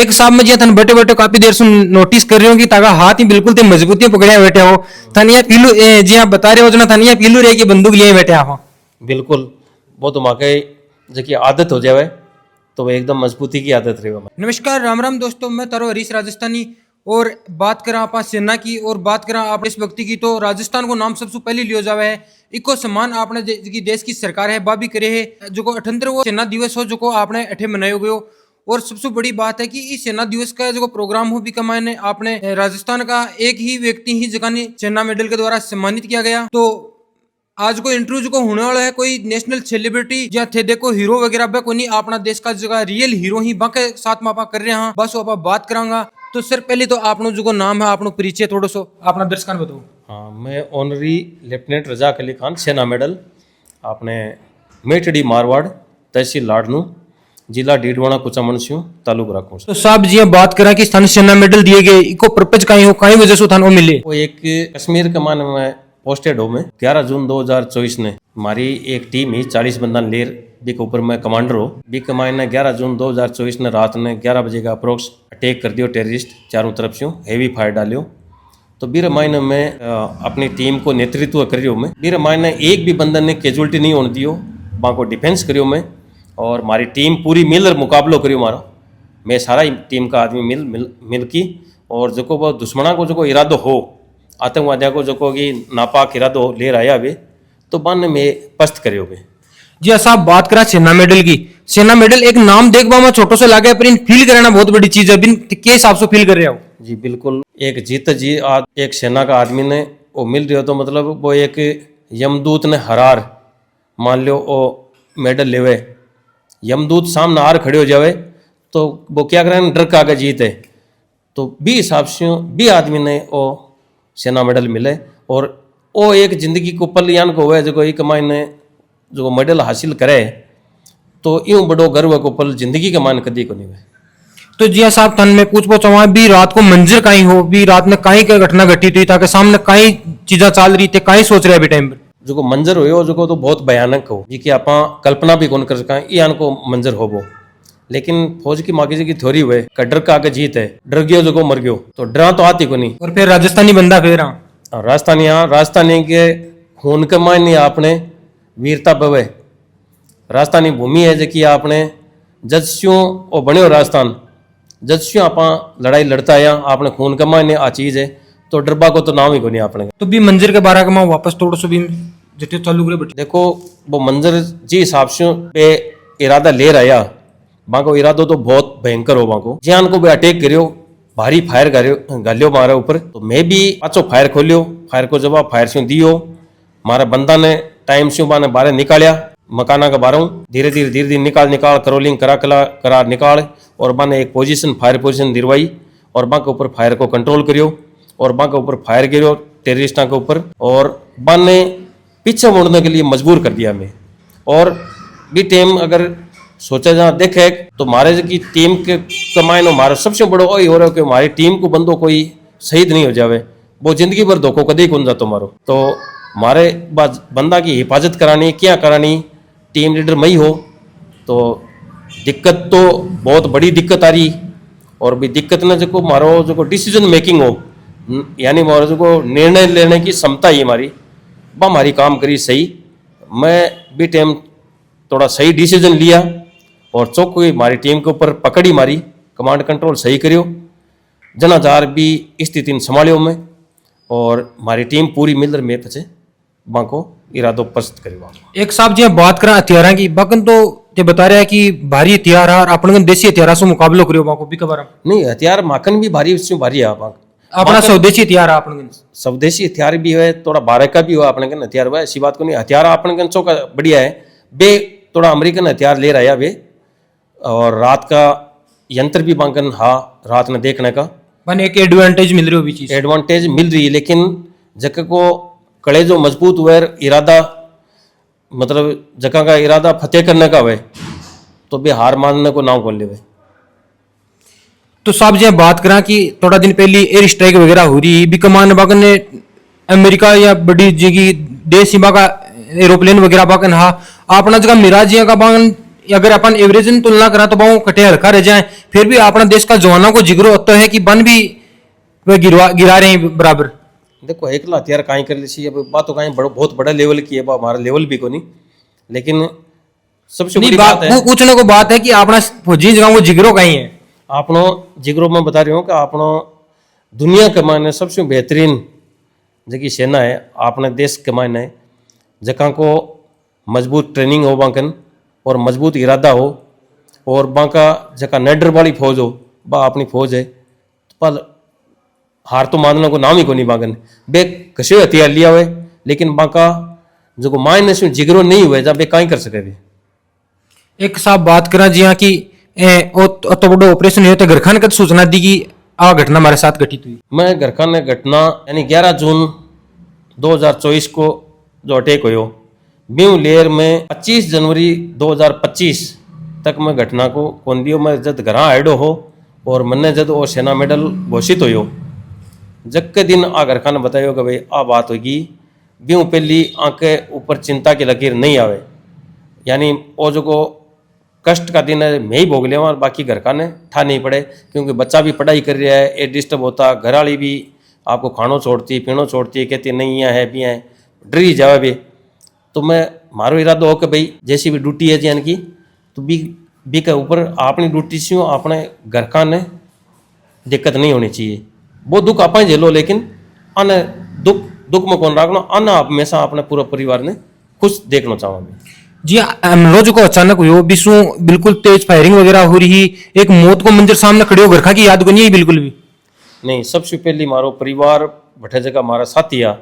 एक साहब में थन बैठे बैठे काफी देर से नोटिस कर रही हूँ कि ताका हाथ ही बिल्कुल ते मजबूती पकड़े बैठे हो। थन ये पीलू जी आप बता रहे हो जना थन ये पीलू रे की बंदूक लिए बैठे हो। बिल्कुल वो तो माके जकी आदत हो जावे तो वो एकदम मजबूती की आदत रहे। नमस्कार राम राम दोस्तों, मैं तारो हरीश राजस्थानी और बात करा आप सेना की और बात करा आप इस व्यक्ति की तो राजस्थान को नाम सबसे पहले लियो जावे है। इको सम्मान आपने की देश की सरकार है बा भी करे है जो को 78वां सेना दिवस हो जो को आपने अठे मनायो गयो। और सबसे बड़ी बात है कि इस सेना दिवस का जो प्रोग्राम हो भी कमाने आपने राजस्थान का एक ही व्यक्ति ही जगह सेना मेडल के द्वारा सम्मानित किया गया। तो आज को इंटरव्यू जो होने वाला है कोई नेशनल सेलिब्रिटी या थे देखो हीरो वगैरह बे कोई नहीं, अपना देश का जगह रियल हीरो ही बाके साथ में आप कर रहे हैं। बस आप बात करांगा तो सर पहले तो आपनो जो नाम है आपनो परिचय थोड़ा सो अपना दर्शकों बताओ। हाँ, मैं ऑनरी लेफ्टिनेंट रजाक अली खान, सेना मेडल, आपने मेटड़ी मारवाड़, तहसील लाडनू, जिला डीडवाना कुचामनस्यू, तालुक राखूं। तो साहब जी बात करा कि स्थानीय सेना मेडल दिए गए इको पर्पज कहीं हो कहीं वजह से थानो मिले वो एक कश्मीर कमान में पोस्टेड हो में 11 जून 2024 ने हमारी एक टीम ही 40 बंदा लेर बी के ऊपर मैं कमांडर हो बी कमांड ने 11 जून 2024 ने रात ने 11 बजे का अप्रोक्स अटैक कर दियो टेररिस्ट चारों तरफ से हेवी फायर डालियो। तो बीर मायने में अपनी टीम को नेतृत्व करियो में बीर मायने एक भी बंदन ने कैजुअलिटी नहीं होने दियो, वहाँ को डिफेंस करियो में और हमारी टीम पूरी मिल मुकाबलो करियो मारो। मैं सारा टीम का आदमी मिल की और जो वो दुश्मना को जो इरादो हो आतंकवादियों को जो कि नापाक इरादो ले आया वे तो बन में पस्त करियो वे। जी साहब बात करा सेना मेडल की, सेना मेडल एक नाम देख में छोटो से लागे पर इन फील करना बहुत बड़ी चीज है। बिन के हिसाब से फील कर रहे हो? जी बिल्कुल, एक जीत जी एक सेना का आदमी ने वो मिल रही हो तो मतलब वो एक यमदूत ने हरार मान लो वो मेडल लेवे, यमदूत सामने हार खड़े हो जावे तो वो क्या करें डर का आगे जीत है। तो भी हिसाब से भी आदमी ने वो सेना मेडल मिले और वो एक जिंदगी को पल यान को हुआ जो एक मायने जो मेडल हासिल करे तो यूं बड़ो गर्व को पल जिंदगी का मान कदी को नहीं हुए। तो जी साहब तन में पूछ चाहूँ भी रात को मंजर कहीं हो भी रात में कहीं क्या घटना घटी थी ताकि सामने कहीं चीजें चल रही थी कहीं सोच रहे अभी टाइम पर जो मंजर हो जो तो बहुत भयानक हो जी कि आप कल्पना भी कौन कर सकें यान को मंजर हो वो। लेकिन फौज की मागी जी की थ्योरी हुए का डर का आगे जीत है, डर गयो जो को मर गयो तो डरा तो आती को नहीं। और फिर राजस्थानी बंदा फिर राजस्थानी के खून के मायने आपने वीरता बवे राजस्थानी भूमि है जी आपने जज्स्यों और बने राजस्थान जज्स्यों आप लड़ाई लड़ता आया आपने खून के मायने आ चीज है तो डरबा को तो नाम ही को नहीं आपने। तो भी मंजर के बारे में वापस थोड़ा सा भी जितने चालू करे देखो वो मंजर जी हिसाब से पे इरादा ले रहा वहाँ को इरादो तो बहुत भयंकर हो वहाँ को जियान को भी अटैक करियो भारी फायर गालियो मारे ऊपर तो मैं भी पाचो फायर खोलियो फायर को जवाब फायर से दियो मारा बंदा ने टाइम से माने बाहर निकालिया मकाना का बारों धीरे धीरे निकाल करोलिंग करा निकाल और माने एक पोजीशन फायर पोजीशन दिलवाई और वहाँ के ऊपर फायर को कंट्रोल करियो और वहाँ के ऊपर फायर गिरो टेररिस्टा के ऊपर और बान ने पीछे मुड़ने के लिए मजबूर कर दिया मैं। और भी टीम अगर सोचा जा देखे तो मारे की टीम के कमाए नो मारा सबसे बड़ो वही हो रहा है कि हमारी टीम को बंदो कोई शहीद नहीं हो जावे वो जिंदगी भर धोखो कभी कौन जातो मारो। तो मारे बंदा की हिफाजत करानी क्या करानी टीम लीडर मई हो तो दिक्कत तो बहुत बड़ी दिक्कत आ रही और भी दिक्कत ने जो मारो जो डिसीजन मेकिंग हो यानी मारो जो निर्णय लेने की क्षमता ही हमारी वह हमारी काम करी सही। मैं भी टाइम थोड़ा सही डिसीजन लिया और चौक हमारी टीम के ऊपर पकड़ी मारी कमांड कंट्रोल सही करियो जनाजार भी स्थिति संभालियो में और हमारी टीम पूरी मिलकर में पचे वहाँ को इरादो पस्त करियो। एक साहब जी बात करें हथियार की बकन तो ये बता रहा है कि भारी हथियार और अपन देसी हथियार से मुकाबलो करियो वहाँ को भी खबर नहीं हथियार माखन भी भारी उससे भारी है अपना स्वदेशी हथियार अपन स्वदेशी हथियार भी है थोड़ा भारत का भी हो अपने कन हथियार हुआ ऐसी बात को नहीं हथियार अपने कन चौका बढ़िया है बे थोड़ा अमेरिकन हथियार ले रहा है वे और रात का यंत्र भी बांकन हाँ रात में देखने का मैंने एक एडवांटेज मिल रही हो भी चीज एडवांटेज मिल रही है लेकिन जगह को कड़े जो मजबूत हुए इरादा मतलब जगह का इरादा फतेह करने का हुए तो भी हार मानने को नाम खोल ले। तो साहब जी बात करा कि थोड़ा दिन पहले एयर स्ट्राइक वगैरह हो रही भी कमान बागन ने अमेरिका या बड़ी जगह देश सीमा का एरोप्लेन वगैरह बागन हाँ अपना जगह मिराजिया का बागन अगर अपन एवरेज तुलना करा तो बहु कटे हल्का रह जाए, फिर भी अपना देश का जवानों को जिगरो होता है कि बन भी वे गिरा रहे हैं बराबर। देखो एकला हथियार काई कर ली अब बात तो काई बहुत बड़ा लेवल की है, हमारा लेवल भी को नहीं, लेकिन सबसे बड़ी बात है पूछने को बात है कि अपना फौजी जगह वो जिगरो कहीं है। आपनो जिगरो में बता रही हूँ कि आपनो दुनिया के मायने सबसे बेहतरीन जकी सेना है अपने देश के मायने, जहाँ को मजबूत ट्रेनिंग हो बांकन और मजबूत इरादा हो और बांका जका नेडर वाली फौज हो, बा अपनी फौज है, पर हार तो मानने को नाम ही को नहीं बांकन बे कसे हथियार लिया हुए, लेकिन बांका जो मायने से जिगरो नहीं हुए जब बे काई कर सके भी। एक साहब बात करा जी हाँ कि तो बड़ो ऑपरेशन हुआ तो घरखान का सूचना दी कि आ घटना हमारे साथ घटित हुई। मैं घरखान ने घटना यानी 11 जून 2024 को जो अटैक हुयो ब्यू लेयर में 25 जनवरी 2025 तक मैं घटना को कौन दियो, मैं जब घर आयो हो और मैंने जब वो सेना मेडल घोषित हो जब के दिन आ घरखान ने बतायो कि भाई आ बात होगी ब्यू पहली आंखें ऊपर चिंता की लकीर नहीं आवे, यानी वो जो को कष्ट का दिन है मैं ही भोग लिया और बाकी घर का ने ठा नहीं पड़े, क्योंकि बच्चा भी पढ़ाई कर रहा है, ये डिस्टर्ब होता, घर वाली भी आपको खानो छोड़ती पीनो छोड़ती, कहती नहीं यहाँ है भी हैं, डरी जावे भी। तो मैं मारो इरादा हो कि भाई जैसी भी ड्यूटी है जान की तो बी के ऊपर अपनी ड्यूटी से अपने घर का ने दिक्कत नहीं होनी चाहिए, वो दुख आप झेलो, लेकिन अन्य दुख में कौन रखना, अन्य हमेशा अपने पूरा परिवार ने खुश देखना चाहूँगा। जी हमलो जो को अचानक हुई बिशु बिल्कुल तेज फायरिंग वगैरह हो रही, एक मौत को मंजर सामने खड़े हो घरखा की याद को नहीं है बिल्कुल भी नहीं। सबसे पहली मारो परिवार भटे जगह हमारा साथी आ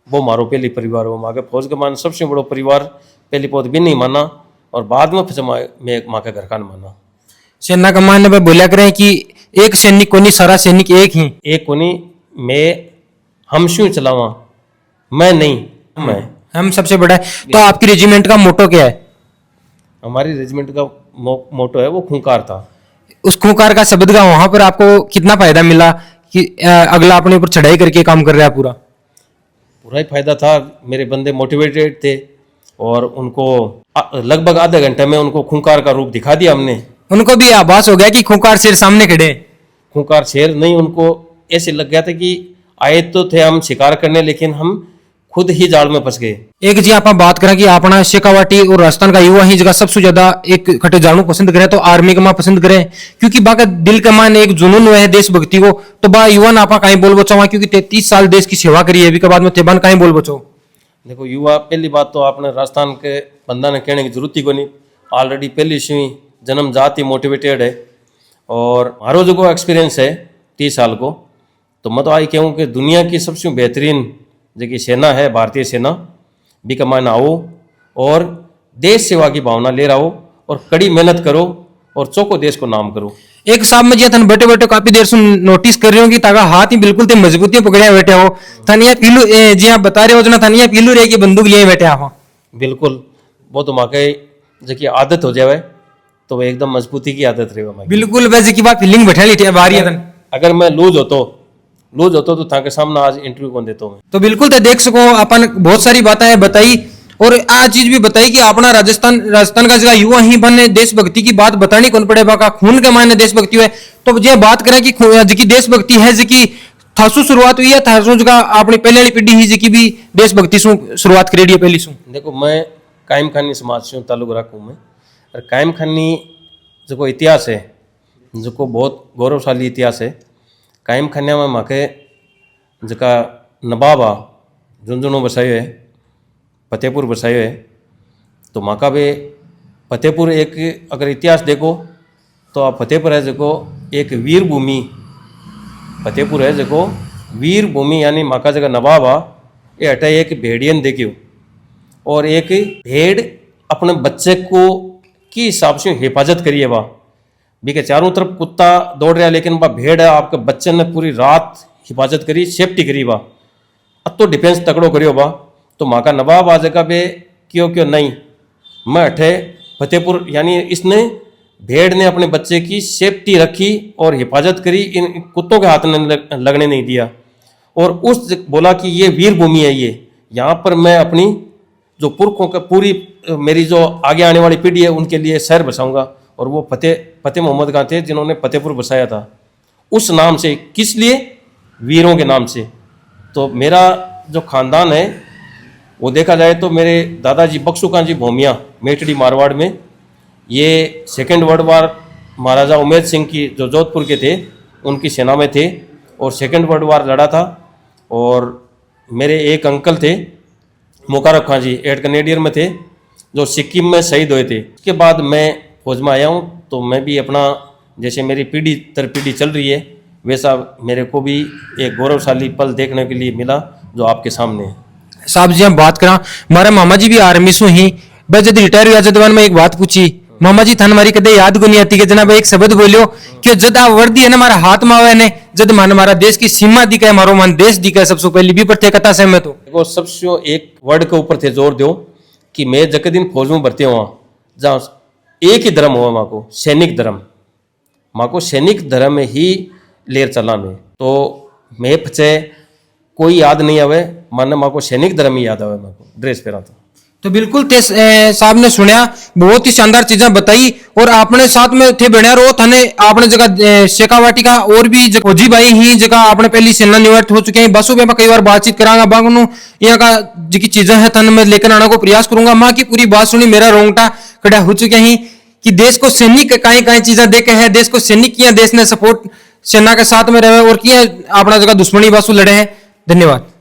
वो मारो पहली परिवार हो, माँ फौज के मान सबसे बड़ो परिवार पहली पौध भी नहीं माना और बाद में फिर मैं माँ के घर का माना। सेना कमान में बोलिया करें कि एक सैनिक को नहीं, सारा सैनिक एक ही, एक को नहीं, मैं हम शू चलावा, मैं नहीं मैं हम सबसे बड़ा है। तो आपकी रेजिमेंट का मोटो क्या है? हमारी रेजिमेंट का मोटो है वो खूंखार था। उस खूंखार का शब्द का वहां पर आपको कितना फायदा मिला कि अगला अपने ऊपर चढ़ाई करके काम कर रहा है? पूरा ही फायदा था, मेरे बंदे मोटिवेटेड थे और उनको लगभग आधे घंटे में उनको खूंखार का रूप दिखा दिया हमने। उनको भी आभास हो गया कि खूंखार शेर सामने खड़े। खूंखार शेर नहीं, उनको ऐसे लग गया था कि आए तो थे हम शिकार करने, लेकिन हम खुद ही जाल में फंस गए। एक जी आप बात करें कि अपना शेखावाटी और राजस्थान का युवा ही जगह सबसे ज्यादा एक खटे जानू पसंद करे तो आर्मी का मां पसंद करे, क्योंकि बाका दिल का मान एक जुनून है देशभक्ति को, तो बा युवा ना आपा कहीं बोल बचाओ, क्योंकि 33 साल देश की सेवा करी है, अभी के बाद में तेबान कहीं बोल बचाओ। देखो युवा पहली बात तो आपने राजस्थान के बंदा ने कहने की जरूरत ही को नहीं, ऑलरेडी पहली से जन्म जाति मोटिवेटेड है और हमारो जो एक्सपीरियंस है 30 साल को, तो मैं तो आई कहूँ कि दुनिया की सबसे बेहतरीन जो सेना है भारतीय सेना भी कमाना आओ और देश सेवा की भावना ले रहा हो और कड़ी मेहनत करो और चौको देश को नाम करो। एक साहब में थन बैठे बैठे काफी देर से नोटिस कर रही हूँ कि ताका हाथ ही बिल्कुल ते मजबूती पकड़े बैठे हो, थानिया पीलू जी आप बता रहे हो जना थानिया पीलू रहे कि बंदूक लिए बैठे आप। बिल्कुल, वो तो माके जो आदत हो जाए तो वो एकदम मजबूती की आदत रहे। बिल्कुल वैसे की बात फीलिंग बैठा ली बारी है। अगर मैं लूज होतो तो ताके सामने आज इंटरव्यू कौन देता हूँ। तो बिल्कुल तो देख सको अपन बहुत सारी बातें बताई और आ चीज भी बताई कि अपना राजस्थान का जगह युवा ही बने देशभक्ति की बात बतानी कौन पड़े बाका खून के मायने देशभक्ति है। तो ये बात करें कि जिकी देशभक्ति है जिकी थासु शुरुआत हुई है, थासु जगह अपनी पहले वाली पीढ़ी ही जिकी भी देशभक्ति से शुरुआत करेडी है पहली से। देखो मैं कायम खानी समाज से ताल्लुक रखूँ मैं, और कायम खानी जो इतिहास है जो बहुत गौरवशाली इतिहास है। कायम खानिया में माके जका नवाब आ झुंझुनू बसायो है, फतेहपुर बसायो है, तो माका भी फतेहपुर एक अगर इतिहास देखो तो आप फतेहपुर है जो एक वीर भूमि, फतेहपुर है जो वीर भूमि, यानी माका जगह नवाब आ ये हटा एक भेड़ियन देखियो और एक भेड़ अपने बच्चे को की हिसाब से हिफाजत करिए वाह भी के चारों तरफ कुत्ता दौड़ रहा है, लेकिन वह भेड़ है आपके बच्चे ने पूरी रात हिफाजत करी, सेफ्टी करी वाह, अब तो डिफेंस तकड़ो करियो वाह। तो माँ का नवाब आ जगह पे क्यों नहीं मैं अठे फतेहपुर, यानी इसने भेड़ ने अपने बच्चे की सेफ्टी रखी और हिफाजत करी, इन कुत्तों के हाथ ने लगने नहीं दिया और उस बोला कि ये वीर भूमि है, ये यहाँ पर मैं अपनी जो पुरखों का पूरी मेरी जो आगे आने वाली पीढ़ी है उनके लिए शहर बसाऊंगा। और वो फतेह मोहम्मद खां थे जिन्होंने फतेहपुर बसाया था, उस नाम से। किस लिए? वीरों के नाम से। तो मेरा जो खानदान है वो देखा जाए तो मेरे दादाजी बख्शू खां जी भोमिया मेटड़ी मारवाड़ में, ये सेकेंड वर्ल्ड वार महाराजा उमेद सिंह की जो जोधपुर के थे उनकी सेना में थे और सेकेंड वर्ल्ड वार लड़ा था। और मेरे एक अंकल थे मुबारक खां जी, एड कैनेडियन में थे, जो सिक्किम में शहीद हुए थे। उसके बाद मैं फौज में आया हूँ, तो मैं भी अपना जैसे मेरी पीढ़ी दर पीढ़ी चल रही है वैसा मेरे को भी एक गौरवशाली पल देखने के लिए मिला जो आपके सामने है। साहब जी हम बात करा, हमारे मामा जी भी आर्मी से ही, बस जब रिटायर हुआ जदवान में एक बात पूछी, मामा जी थान हमारी कदे याद को नहीं आती कि जनाब एक शब्द बोलियो कि जद आ वर्दी है ना हमारा हाथ में आवे ने, जद मान हमारा देश की सीमा दिखाए, हमारो मान देश दिखाए, सबसे पहली भी पर थे कथा से मैं तो देखो सबसे एक वर्ड के ऊपर थे जोर दो कि मैं जक दिन फौज में भर्ती हुआ जहाँ एक ही धर्म हुआ माँ को सैनिक धर्म, माँ को सैनिक धर्म ही लेर चला में। तो मैं पचे कोई याद नहीं आवे, माने माँ को सैनिक धर्म ही याद आवे, माँ को ड्रेस पहना तो बिल्कुल थे साहब ने सुनया, बहुत ही शानदार चीजें बताई। और आपने साथ में थे बनिया रो थाने आपने जगह शेखावाटी का और भी फौजी भाई ही जगह आपने पहली सेना निवृत्त हो चुके हैं, बसों में कई बार बातचीत करांगा बागनु यहाँ का जी चीजें हैं थाने में लेकर आने को प्रयास करूंगा। माँ की पूरी बात सुनी मेरा रोंगटा खड़ा हो चुके हैं कि देश को सैनिक कई कई चीजें देखे हैं, देश को सैनिक किया, देश ने सपोर्ट सेना के साथ में रहे और किया अपना जगह दुश्मनी बासु लड़े हैं। धन्यवाद।